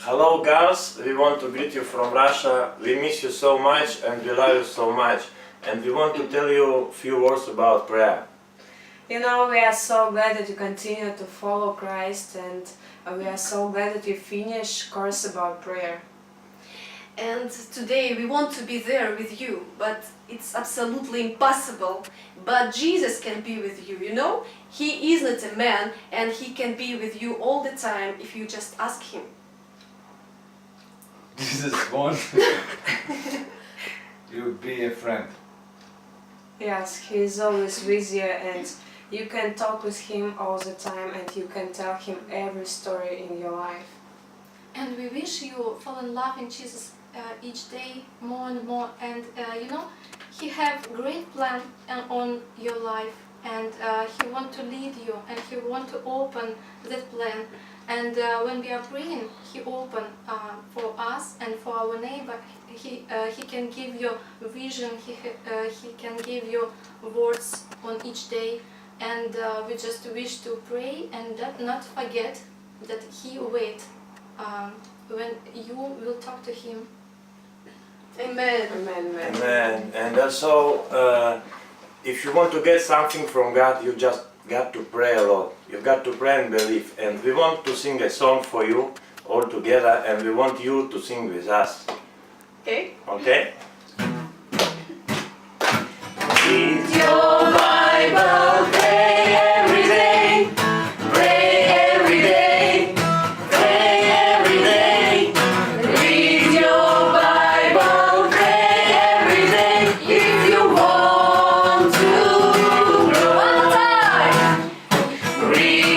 Hello girls, we want to greet you from Russia. We miss you so much and we love you so much. And we want to tell you a few words about prayer. You know, we are so glad that you continue to follow Christ, and we are so glad that you finish course about prayer. And today we want to be there with you, but it's absolutely impossible. But Jesus can be with you, you know? He is not a man and he can be with you all the time if you just ask him. Jesus wants you be a friend. Yes, he is always with you, and you can talk with him all the time, and you can tell him every story in your life. And we wish you fall in love in Jesus each day more and more. And you know, He have great plan on your life, and He want to lead you, and He want to open that plan. And when we are praying, He open for us and for our neighbor. He can give you vision. He can give you words on each day. And we just wish to pray and not forget that He wait when you will talk to Him. Amen. Amen, amen. Amen. And also, if you want to get something from God, you just got to pray a lot. You've got to pray and believe. And we want to sing a song for you all together, and we want you to sing with us. Okay? Okay? Read your Bible, pray every day. Pray every day. Pray every day. Read your Bible, pray every day. If you want to grow. One more time. Read